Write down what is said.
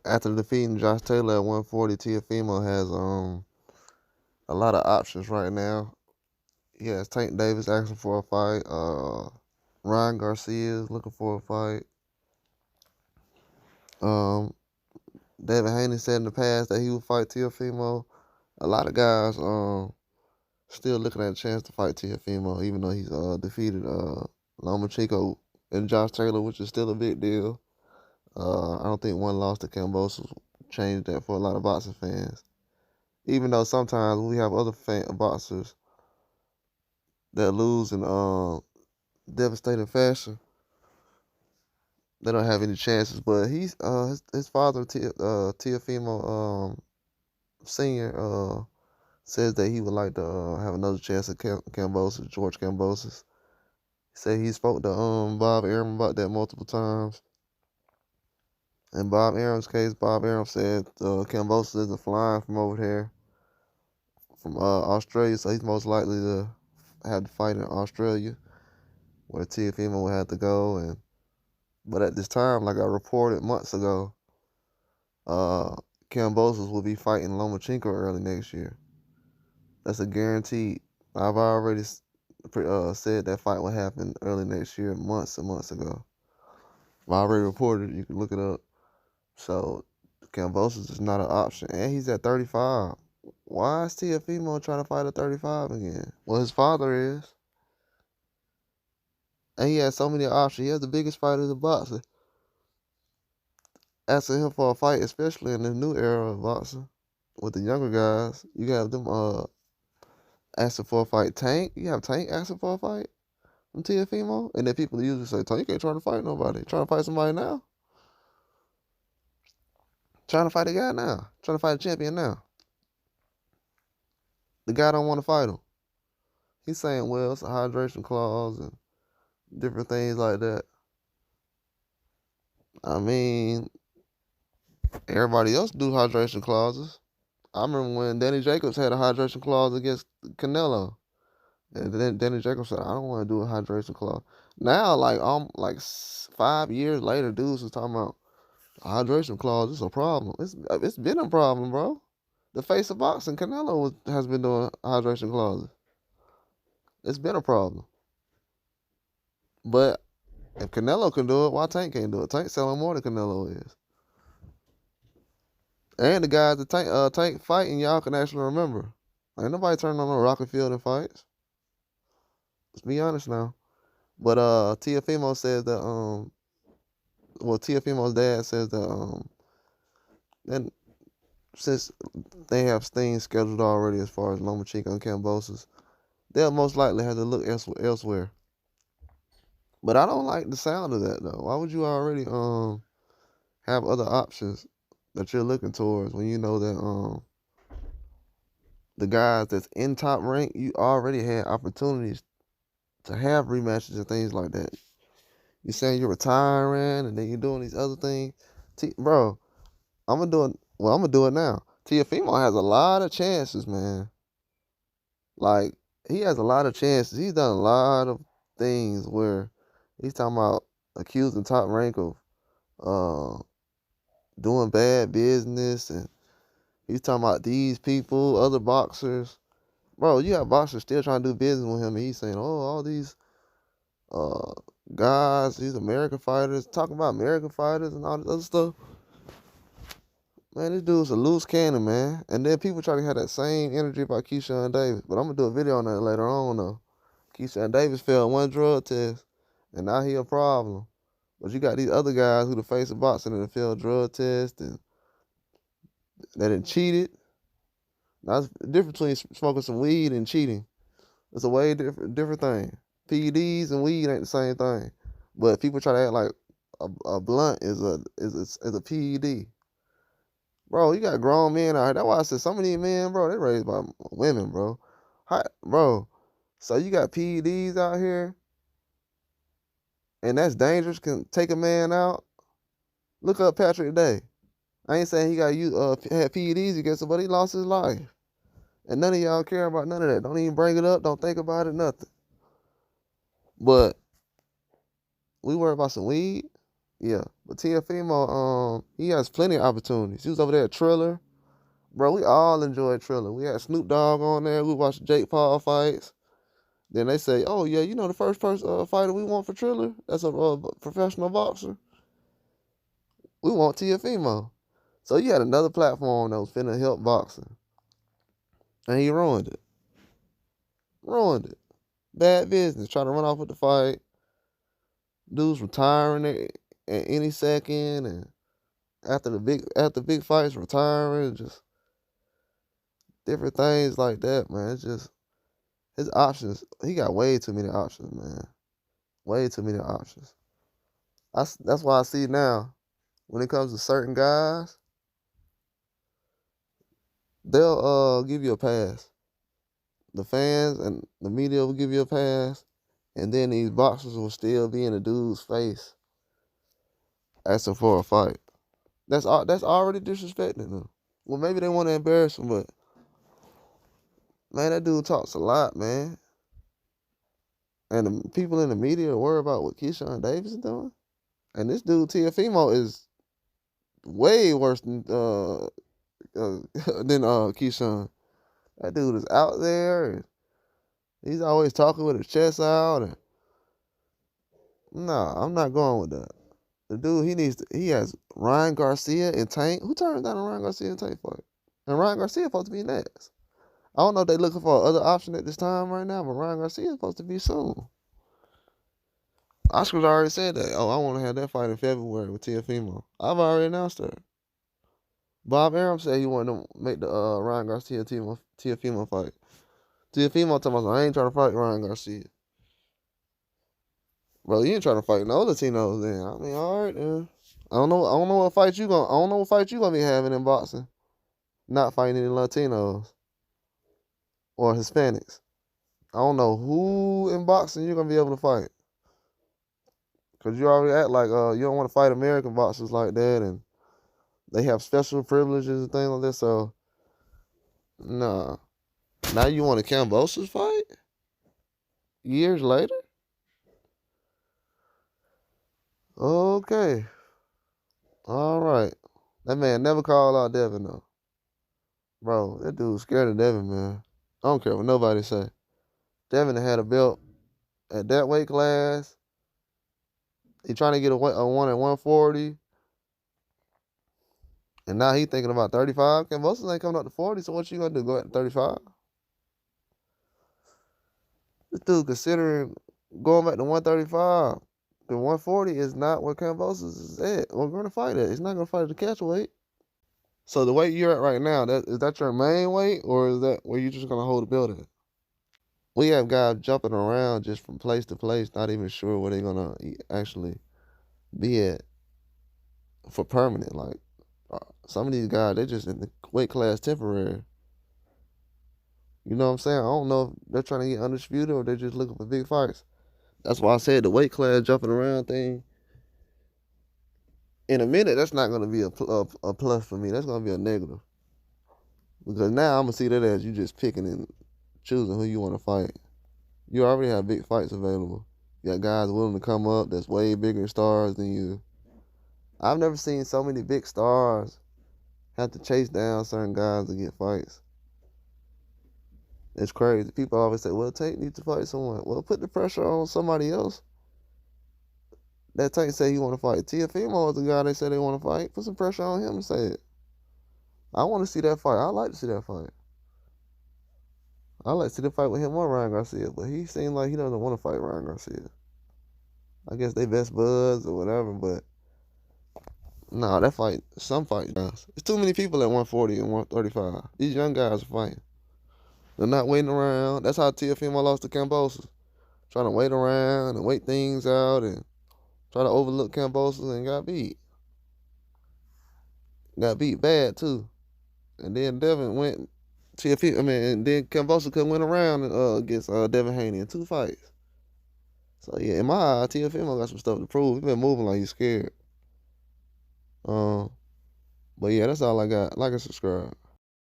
After defeating Josh Taylor at 140, Teofimo has a lot of options right now. He has Tank Davis asking for a fight. Ryan Garcia is looking for a fight. David Haney said in the past that he would fight Teofimo. A lot of guys still looking at a chance to fight Teofimo, even though he's defeated Lomachenko and Josh Taylor, which is still a big deal. I don't think one loss to Kambosos changed that for a lot of boxing fans. Even though sometimes we have other boxers that lose in devastating fashion, they don't have any chances. But he's his father, Teofimo Senior, says that he would like to have another chance at Kambosos, George Kambosos. He said he spoke to Bob Arum about that multiple times. In Bob Arum's case, Bob Arum said Kambosos isn't flying from over here, from Australia, so he's most likely to have to fight in Australia, where Teofimo would have to go. But at this time, like I reported months ago, Kambosos will be fighting Lomachenko early next year. That's a guarantee. I've already said that fight will happen early next year, months and months ago. I already reported it. You can look it up. So Kambosos is not an option, and he's at 35. Why is Teofimo trying to fight at 35 again? Well, his father is. And he has so many options. He has the biggest fighter in the boxing. Asking him for a fight, especially in the new era of boxing, with the younger guys, you have them asking for a fight. Tank, you have Tank asking for a fight from Teofimo, and then people usually say, Tank ain't trying to fight nobody. Trying to fight somebody now. Trying to fight a guy now. Trying to fight a champion now. The guy don't want to fight him. He's saying, well, it's a hydration clause and different things like that. I mean, everybody else do hydration clauses. I remember when Danny Jacobs had a hydration clause against Canelo. And then Danny Jacobs said, I don't want to do a hydration clause. Now, like 5 years later, dudes is talking about a hydration clause is a problem. It's been a problem, bro. The face of boxing, Canelo has been doing hydration clauses. It's been a problem. But if Canelo can do it, why Tank can't do it? Tank's selling more than Canelo is. And the guys that Tank fighting, y'all can actually remember. Ain't nobody turning on no Rocket Field and fights. Let's be honest now. But Teofimo says that Teofimo's dad says that then since they have things scheduled already as far as Lomachenko and Kambosos, they'll most likely have to look elsewhere. But I don't like the sound of that though. Why would you already have other options that you're looking towards when you know that the guys that's in top rank, you already had opportunities to have rematches and things like that. You saying you're retiring and then you're doing these other things. Bro, I'm gonna do it now. Teofimo has a lot of chances, man. Like, he has a lot of chances. He's done a lot of things where he's talking about accusing top rank of doing bad business, and he's talking about these people, other boxers. Bro, you have boxers still trying to do business with him, and he's saying, oh, all these uh guys, these American fighters, talking about American fighters and all this other stuff. Man, this dude's a loose cannon, man. And then people try to have that same energy about Keyshawn Davis. But I'm going to do a video on that later on, though. Keyshawn Davis failed one drug test, and now he a problem. But you got these other guys who the face of boxing and failed drug tests, and they done cheated. Now, the difference between smoking some weed and cheating. It's a way different thing. PEDs and weed ain't the same thing. But people try to act like a blunt is a PED. Bro, you got grown men out here. That's why I said some of these men, bro, they raised by women, bro. Bro, so you got PEDs out here, and that's dangerous, can take a man out. Look up Patrick Day. I ain't saying he got had PEDs against him, but he lost his life. And none of y'all care about none of that. Don't even bring it up. Don't think about it, nothing. But we worry about some weed. Yeah. But Teofimo, he has plenty of opportunities. He was over there at Triller. Bro, we all enjoyed Triller. We had Snoop Dogg on there. We watched Jake Paul fights. Then they say, oh, yeah, you know the first person fighter we want for Triller? That's a professional boxer. We want Teofimo. So you had another platform that was finna help boxing. And he ruined it. Ruined it. Bad business. Trying to run off with the fight. Dude's retiring at any second. And after big fights, retiring. Just different things like that, man. It's just his options. He got way too many options, man. Way too many options. That's why I see now, when it comes to certain guys, they'll give you a pass. The fans and the media will give you a pass, and then these boxers will still be in the dude's face asking for a fight. That's already disrespecting them. Well, maybe they want to embarrass him, but man, that dude talks a lot, man. And the people in the media worry about what Keyshawn Davis is doing. And this dude Teofimo is way worse than Keyshawn. That dude is out there, and he's always talking with his chest out. And nah, I'm not going with that. The dude, he has Ryan Garcia and Tank. Who turned down a Ryan Garcia and Tank fight? And Ryan Garcia supposed to be next. I don't know if they're looking for another option at this time right now, but Ryan Garcia is supposed to be soon. Oscar's already said that. Oh, I want to have that fight in February with Teofimo. I've already announced that. Bob Arum said he wanted to make the Ryan Garcia Teofimo fight. Teofimo told me, I ain't trying to fight Ryan Garcia. Bro, you ain't trying to fight no Latinos then. I mean, all right then. I don't know what fight you gonna be having in boxing. Not fighting any Latinos or Hispanics. I don't know who in boxing you're gonna be able to fight. Cause you already act like you don't want to fight American boxers like that, and they have special privileges and things like that. So, nah. Now you want a Kambosos fight? Years later? Okay. All right. That man never called out Devin though. Bro, that dude's scared of Devin, man. I don't care what nobody say. Devin had a belt at that weight class. He trying to get a one at 140. And now he thinking about 35. Kambosos ain't coming up to 40, so what you gonna do? Go at 35? This dude considering going back to 135. The 140 is not where Kambosos is at. We're gonna fight at. He's not gonna fight at the catch weight. So the weight you're at right now, is that your main weight, or is that where you're just gonna hold the belt at? We have guys jumping around just from place to place, not even sure where they're gonna actually be at for permanent. Like some of these guys, they're just in the weight class temporary. You know what I'm saying? I don't know if they're trying to get undisputed or they're just looking for big fights. That's why I said the weight class jumping around thing. In a minute, that's not gonna be a plus for me. That's gonna be a negative. Because now I'm gonna see that as you just picking and choosing who you want to fight. You already have big fights available. You got guys willing to come up that's way bigger stars than you. I've never seen so many big stars have to chase down certain guys to get fights. It's crazy. People always say, well, Tank needs to fight someone. Well, put the pressure on somebody else. That Tank say he want to fight. Teofimo is the guy they say they want to fight. Put some pressure on him and say it. I want to see that fight. I like to see that fight. I like to see the fight with him or Ryan Garcia, but he seems like he doesn't want to fight Ryan Garcia. I guess they best buds or whatever, but nah, that fight, some fight guys. There's too many people at 140 and 135. These young guys are fighting. They're not waiting around. That's how Teofimo lost to Kambosos. Trying to wait around and wait things out and try to overlook Kambosos and got beat. Got beat bad too. And then Devin went and then Kambosos couldn't win around against Devin Haney in 2 fights. So yeah, in my eye, Teofimo got some stuff to prove. He been moving like he's scared. But yeah, that's all I got. Like and subscribe.